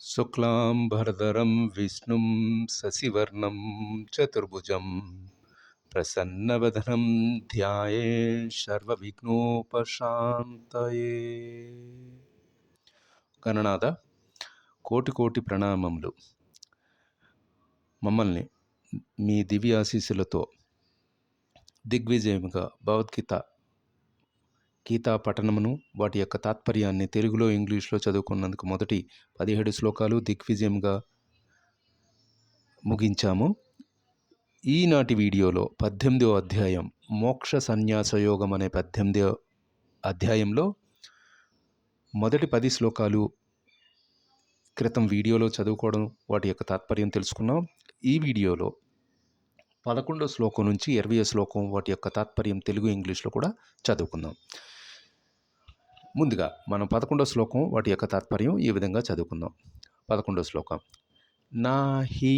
శుక్లాంబరధరం విష్ణుం శశివర్ణం చతుర్భుజం ప్రసన్నవదనం ధ్యాయేత్ సర్వవిఘ్నోపశాంతయే. గణనాథ, కోటి కోటి ప్రణామములు. మమ్మల్ని మీ దివ్య ఆశీస్సులతో దిగ్విజయముగా గీతా పఠనమును, వాటి యొక్క తాత్పర్యాన్ని తెలుగులో ఇంగ్లీష్లో చదువుకున్నందుకు మొదటి 17 శ్లోకాలు దిగ్విజయంగా ముగించాము. ఈనాటి వీడియోలో 18వ అధ్యాయం మోక్ష సన్యాసయోగం అనే 18వ అధ్యాయంలో మొదటి 10 శ్లోకాలు క్రితం వీడియోలో చదువుకోవడం, వాటి యొక్క తాత్పర్యం తెలుసుకున్నాం. ఈ వీడియోలో 11వ శ్లోకం నుంచి 20వ శ్లోకం వాటి యొక్క తాత్పర్యం తెలుగు ఇంగ్లీష్లో కూడా చదువుకుందాం. ముందుగా మనం 11వ శ్లోకం వాటి యొక్క తాత్పర్యం ఈ విధంగా చదువుకుందాం. 11వ శ్లోకం. నాహి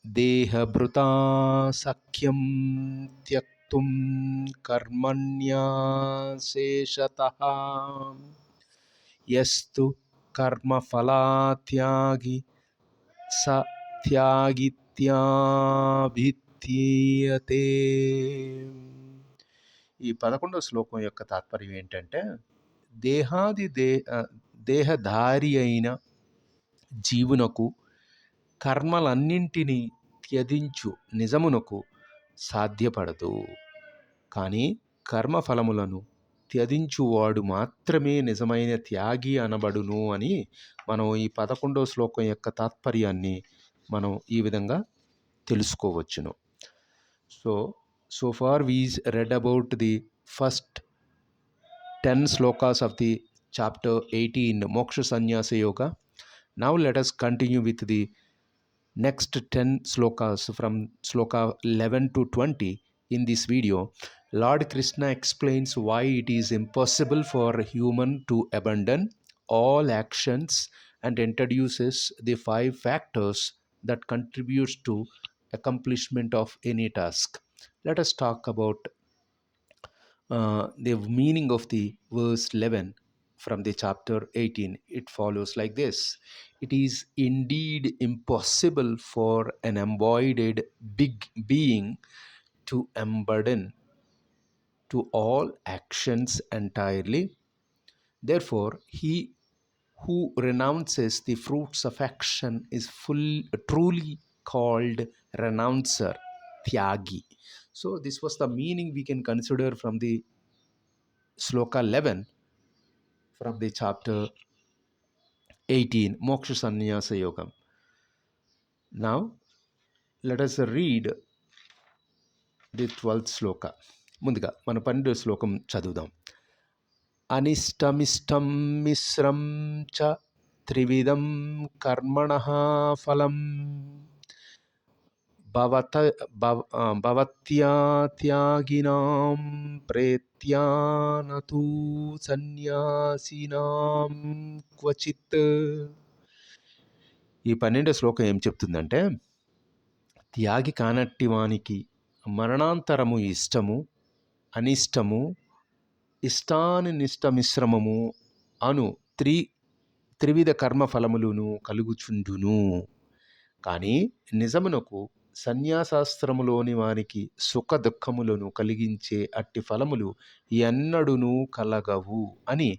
దేహభృతా సఖ్యం త్యక్తుం కర్మణ్యాశేషతః యస్తు కర్మఫలాత్యాగి స త్యాగిత్యాభిధీయతే. ఈ 11వ శ్లోకం యొక్క తాత్పర్యం ఏంటంటే, దేహధారి అయిన జీవునకు కర్మలన్నింటినీ త్యజించు నిజమునకు సాధ్యపడదు. కానీ కర్మఫలములను త్యజించువాడు మాత్రమే నిజమైన త్యాగి అనబడును అని మనం ఈ 11వ శ్లోకం యొక్క తాత్పర్యాన్ని మనం ఈ విధంగా తెలుసుకోవచ్చును. So far we read about the first 10 slokas of the chapter 18 Moksha Sannyasa Yoga. Now let us continue with the next 10 slokas from sloka 11 to 20. In this video, Lord Krishna explains why it is impossible for a human to abandon all actions and introduces the 5 factors that contributes to accomplishment of any task. Let us talk about the meaning of the verse 11 from the chapter 18. It follows like this. It is indeed impossible for an embodied big being to unburden to all actions entirely. Therefore, he who renounces the fruits of action is truly called renouncer, tyagi. So this was the meaning we can consider from the sloka 11 from the chapter 18 Moksha Sannyasa Yogam. Now let us read the 12th sloka. ముందుగా మన 12వ శ్లోకం చదువుదాం. అనిష్టమిష్టం మిశ్రం చ త్రివిధం కర్మణః ఫలం భవత్యా త్యాగినాం ప్రేత్యా నతు సన్యాసినాం క్వచిత్. ఈ 12వ శ్లోకం ఏం చెప్తుందంటే, త్యాగి కానట్టి వానికి మరణాంతరము ఇష్టము, అనిష్టము, ఇష్టానిష్ట మిశ్రమము అను త్రివిధ కర్మఫలములను కలుగుచుండును. కానీ నిజమునకు సన్యాసాస్త్రములోని వారికి సుఖ దుఃఖములను కలిగించే అట్టి ఫలములు ఎన్నడూనూ కలగవు అని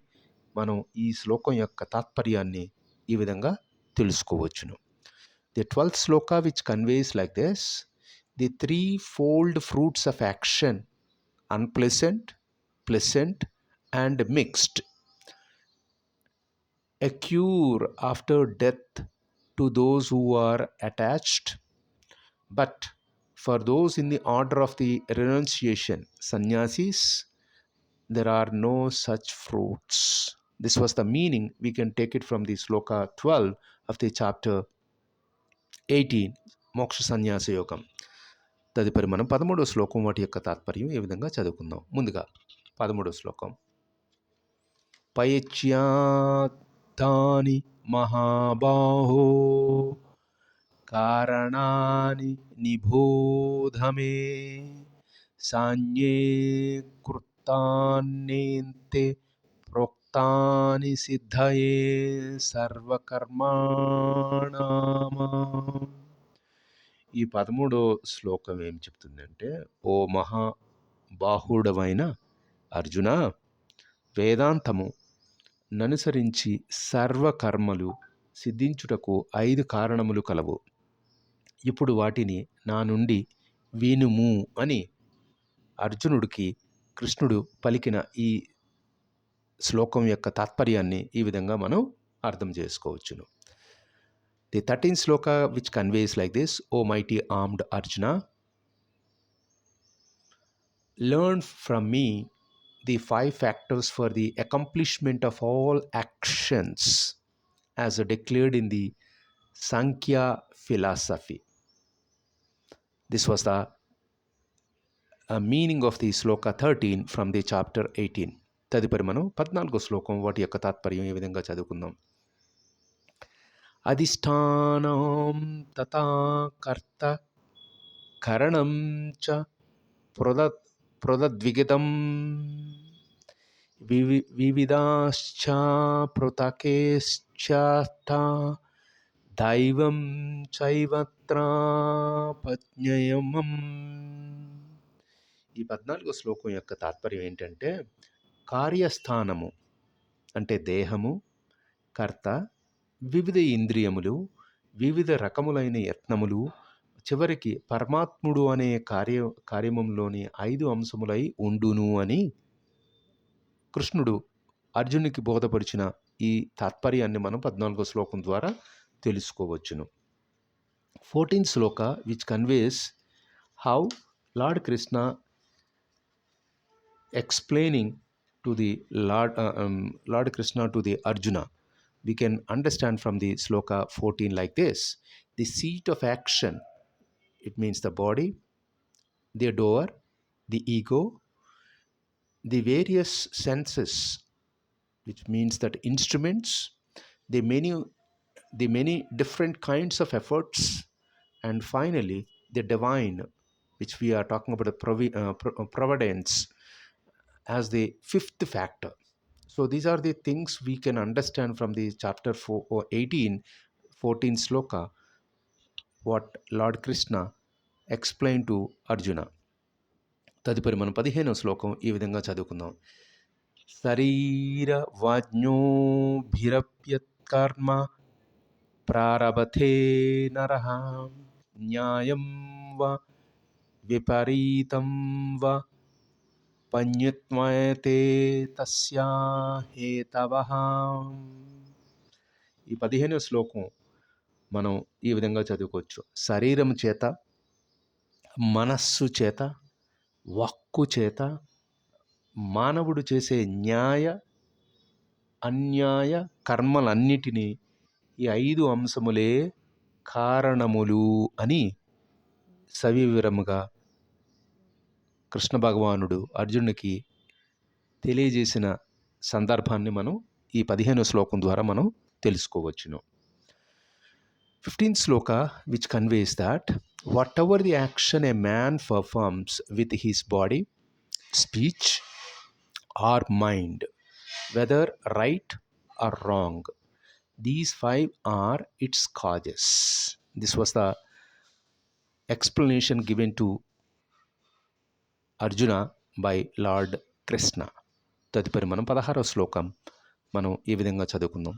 మనం ఈ శ్లోకం యొక్క తాత్పర్యాన్ని ఈ విధంగా తెలుసుకోవచ్చును. The 12th sloka which conveys like this: the threefold fruits of action, unpleasant, pleasant and mixed, occur after death to those who are attached, but for those in the order of the renunciation, sannyasis, there are no such fruits. This was the meaning. We can take it from the sloka 12 of the chapter 18 Moksha Sannyasa Yogam. తదుపరి మనం 13వ శ్లోకం వాటి యొక్క తాత్పర్యం ఏ విధంగా చదువుకుందాం. ముందుగా 13వ శ్లోకం. పయచ్యాతాని మహాబాహో కారణాని నిబోధమే సాన్యే కృతాన్నేంతే చిత్తాని సిద్ధయే సర్వకర్మాణామా. ఈ 13వ శ్లోకం ఏం చెప్తుందంటే, ఓ మహాబాహుడవైన అర్జున, వేదాంతము ననుసరించి సర్వకర్మలు సిద్ధించుటకు 5 కారణములు కలవు. ఇప్పుడు వాటిని నా నుండి వినుము అని అర్జునుడికి కృష్ణుడు పలికిన ఈ శ్లోకం యొక్క తాత్పర్యాన్ని ఈ విధంగా మనం అర్థం చేసుకోవచ్చును. The 13th shloka which conveys like this: O mighty armed Arjuna, learn from me the 5 factors for the accomplishment of all actions as declared in the Sankhya philosophy. This was the meaning of the Sloka 13 from the chapter 18. తదుపరి మనం 14వ శ్లోకం వాటి యొక్క తాత్పర్యం ఈ విధంగా చదువుకుందాం. అధిష్టానం తథా కర్త కరణం చ ప్రదద్విగతం వివిధాశ్చ పృథకేశ్చార్థ దైవం చైవత్రాపజ్ఞయమం. ఈ 14వ శ్లోకం యొక్క తాత్పర్యం ఏంటంటే, కార్యస్థానము అంటే దేహము, కర్త, వివిధ ఇంద్రియములు, వివిధ రకములైన యత్నములు, చివరికి పరమాత్ముడు అనే కార్యమంలోని 5 అంశములై ఉండును అని కృష్ణుడు అర్జునునికి బోధపరిచిన ఈ తాత్పర్యాన్ని మనం 14వ శ్లోకం ద్వారా తెలుసుకోవచ్చును. 14th Shloka which conveys how lord Krishna explaining to the lord Krishna to the Arjuna. We can understand from the Sloka 14 like this: the seat of action, it means the body, the doer, the ego, the various senses, which means that instruments, the many different kinds of efforts, and finally the divine, which we are talking about the providence as the 5th factor. So these are the things we can understand from the chapter 14th sloka, what Lord Krishna explained to Arjuna. తదుపరి మనం 15వ శ్లోకం ఈ విధంగా చదువుకుందాం. శరీర వాజ్ఞోభిరప్యత్కర్మ ప్రారభతే నరః న్యాయం వా విపరీతం వా పన్యత్వయతే తస్యా హేతవః. ఈ 15వ శ్లోకం మనం ఈ విధంగా చదువుకోవచ్చు. శరీరం చేత, మనస్సు చేత, వాక్కు చేత మానవుడు చేసే న్యాయ అన్యాయ కర్మలన్నిటినీ ఈ 5 అంశములే కారణములు అని సవివరముగా కృష్ణ భగవానుడు అర్జునుడికి తెలియజేసిన సందర్భాన్ని మనం ఈ 15వ శ్లోకం ద్వారా మనం తెలుసుకోవచ్చును. 15th shloka which conveys that whatever the action a man performs with his body, speech or mind, whether right or wrong, these 5 are its causes. This was the explanation given to Arjuna by Lord Krishna. తదుపరి మనం 16వ శ్లోకం మనం ఈ విధంగా చదువుకుందాం.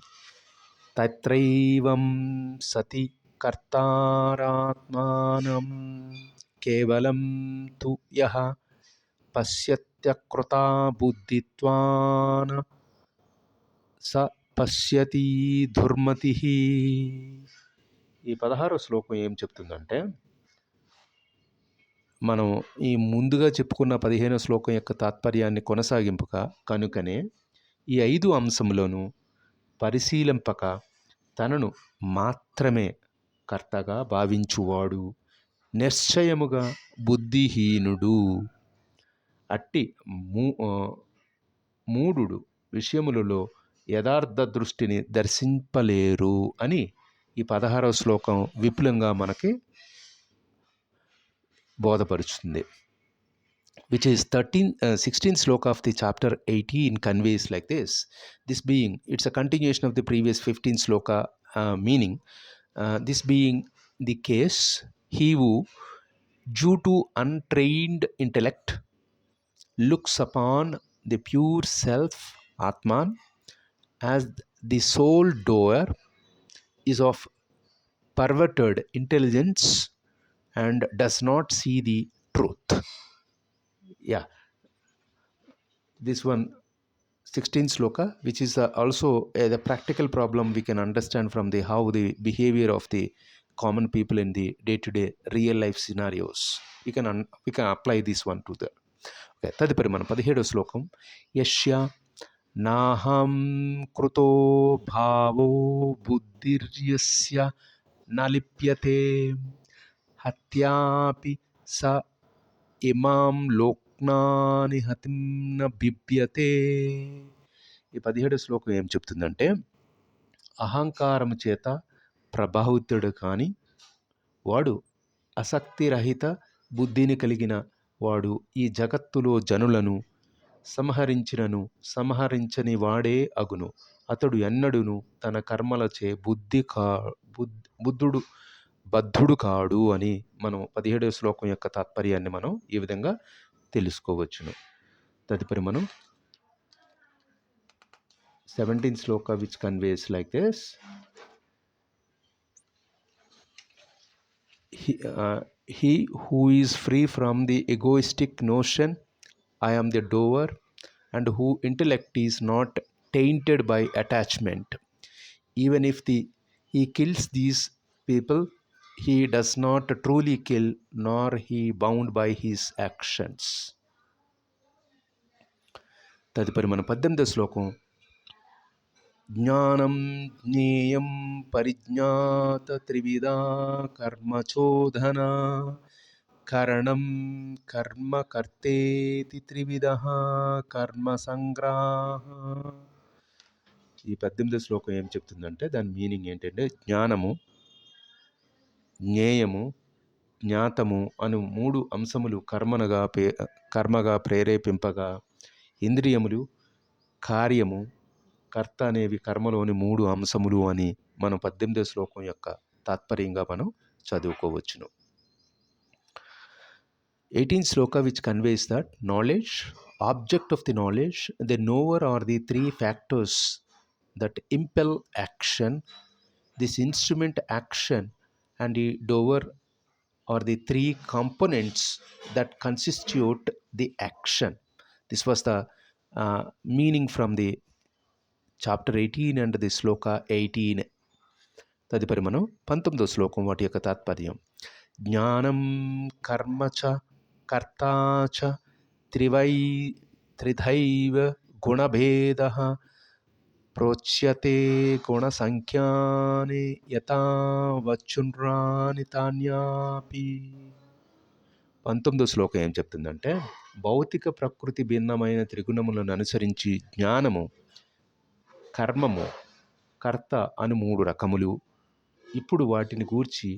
తత్రైవం సతి కర్తారాత్మానం కేవలం తు యః పశ్యత్యకృతా బుద్ధిత్వాన స పశ్యతి దుర్మతిః. ఈ 16వ శ్లోకం ఏం చెప్తుందంటే, మనం ఈ ముందుగా చెప్పుకున్న 15వ శ్లోకం యొక్క తాత్పర్యాన్ని కొనసాగింపుగా కనుకనే ఈ 5 అంశములను పరిశీలింపక తనను మాత్రమే కర్తగా భావించువాడు నిశ్చయముగా బుద్ధిహీనుడు. అట్టి మూఢుడు విషయములలో యథార్థ దృష్టిని దర్శింపలేరు అని ఈ 16వ శ్లోకం విపులంగా మనకి బోధపరుస్తుంది. which is 16th sloka of the chapter 18 conveys like this. This being, it's a continuation of the previous 15th sloka meaning. This being the case, he who, due to untrained intellect, looks upon the pure self, Atman, as the sole doer, is of perverted intelligence and does not see the truth. Yeah, this one 16th sloka, which is also the practical problem we can understand from the how the behavior of the common people in the day-to-day real life scenarios. We can apply this one to the okay. తదుపరి మనం 17వ శ్లోకం. యస్య నాహం కృతో భావో బుద్ధిర్యస్య న లిప్యతే హత్యాపి స ఇమాం లోక్నాని హతిం న బిభ్యతే. ఈ 17వ శ్లోకం ఏం చెప్తుందంటే, అహంకారము చేత ప్రభావితుడు కాని వాడు, ఆసక్తిరహిత బుద్ధిని కలిగిన వాడు ఈ జగత్తులో జనులను సంహరించినను సంహరించని వాడే అగును. అతడు ఎన్నడును తన కర్మలచే బద్ధుడు కాడు అని మనం 17వ శ్లోకం యొక్క తాత్పర్యాన్ని మనం ఈ విధంగా తెలుసుకోవచ్చును. తదుపరి మనం 17th sloka, which conveys like this. He who is free from the egoistic notion, I am the doer, and whose intellect is not tainted by attachment, even if he kills these people, he does not truly kill, nor he bound by his actions. తదుపరి మన 18వ శ్లోకం. జ్ఞానం జ్ఞేయం పరిజ్ఞాత త్రివిధా కర్మచోదన కరణం కర్మ కర్తేతి త్రివిధః కర్మ సంగ్రహ. ఈ 18వ శ్లోకం ఏం చెప్తుందంటే, దాని మీనింగ్ ఏంటంటే, జ్ఞానము, జ్ఞేయము, జ్ఞాతము అను 3 అంశములు కర్మగా ప్రేరేపింపగా, ఇంద్రియములు, కార్యము, కర్త అనేవి కర్మలోని 3 అంశములు అని మనం 18వ శ్లోకం యొక్క తాత్పర్యంగా మనం చదువుకోవచ్చును. 18th sloka, which conveys that knowledge, object of the knowledge, the knower are the 3 factors that impel action. This instrument action and the doer are the 3 components that constitute the action. This was the meaning from the chapter 18 and the sloka 18. తదుపరి మనం 19వ శ్లోకం వాటి యొక్క తాత్పర్యం. జ్ఞానం కర్మ చ కర్తా చ త్రిధైవ గుణభేదః ప్రోచ్యతే గుణసంఖ్యాని యథా వచ్చున్రాని తాన్యాపి. 19వ శ్లోకం ఏం చెప్తుందంటే, భౌతిక ప్రకృతి భిన్నమైన త్రిగుణములను అనుసరించి జ్ఞానము, కర్మము, కర్త అను 3 రకములు. ఇప్పుడు వాటిని గూర్చి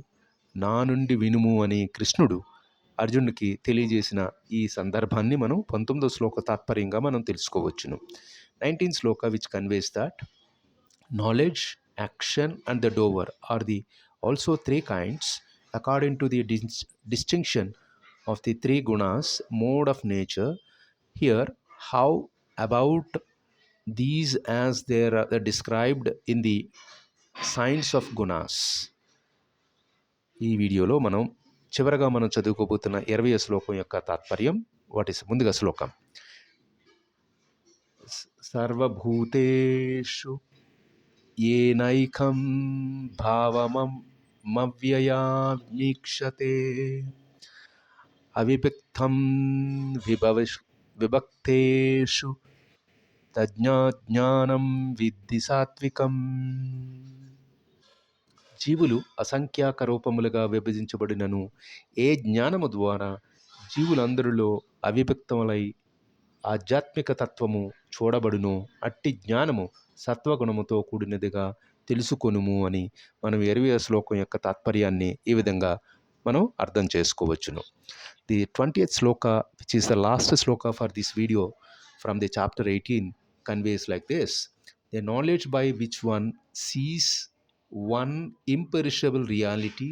నా నుండి వినుము అని కృష్ణుడు అర్జునుడికి తెలియజేసిన ఈ సందర్భాన్ని మనం 19వ శ్లోక తాత్పర్యంగా మనం తెలుసుకోవచ్చును. 19th sloka, which conveys that knowledge, action and the doer are the also 3 kinds according to the distinction of the 3 gunas, mode of nature. Here, how about these as they are described in the science of gunas. ఈ వీడియోలో మనం చివరగా మనం చదువుకోబోతున్న 20వ శ్లోకం యొక్క తాత్పర్యం. వాటి ముందుగా శ్లోకం. సర్వభూతేషు ఏనైకం భావమవ్యయామీక్షతే అవిభక్తం విభక్తేషు తజ్ఞానం విద్ధి సాత్వికం. జీవులు అసంఖ్యాక రూపములుగా విభజించబడినను ఏ జ్ఞానము ద్వారా జీవులందరిలో అవిభక్తములై ఆధ్యాత్మిక తత్వము చూడబడును, అట్టి జ్ఞానము సత్వగుణముతో కూడినదిగా తెలుసుకొనుము అని మనం 20వ శ్లోకం యొక్క తాత్పర్యాన్ని ఈ విధంగా మనం అర్థం చేసుకోవచ్చును. The 20th shloka, which is the last shloka for this video from the chapter 18, conveys like this: the knowledge by which one sees one imperishable reality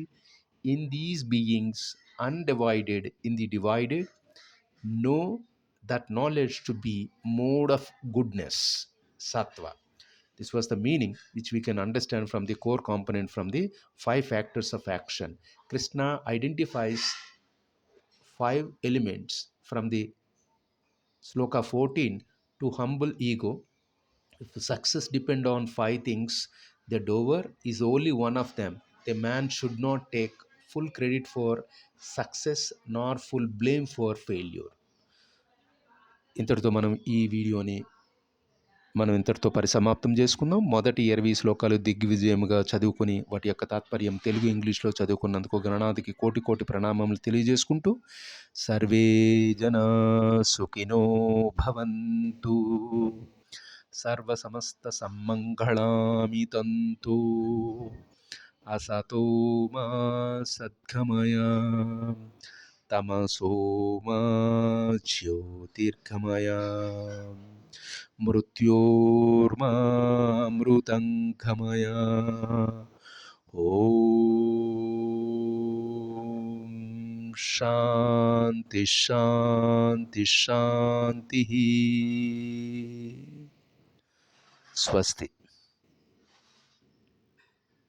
in these beings undivided in the divided, know that knowledge to be mode of goodness, sattva. This was the meaning which we can understand from the core component from the 5 factors of action. Krishna identifies 5 elements from the sloka 14 to humble ego. If success depend on 5 things, the doer is only one of them. The man should not take full credit for success nor full blame for failure. ఇంతటితో మనం ఇంతటితో పరిసమాప్తం చేసుకుందాం. మొదటి 20 శ్లోకాలు దిగ్విజయముగా చదువుకుని వాటి యొక్క తాత్పర్యం తెలుగు ఇంగ్లీష్లో చదువుకున్నందుకు గణనాథికి కోటి కోటి ప్రణామములు తెలియజేసుకుంటూ, సర్వే జనా సుఖినో భవంతు, సర్వ సమస్త సమ్మంగళాని తంతు, అసతో మా సద్గమయ, తమసో మా జ్యోతిర్గమయ, మృత్యోర్మామృతంగమయ. ఓం శాంతి శాంతి శాంతి. స్వస్తి.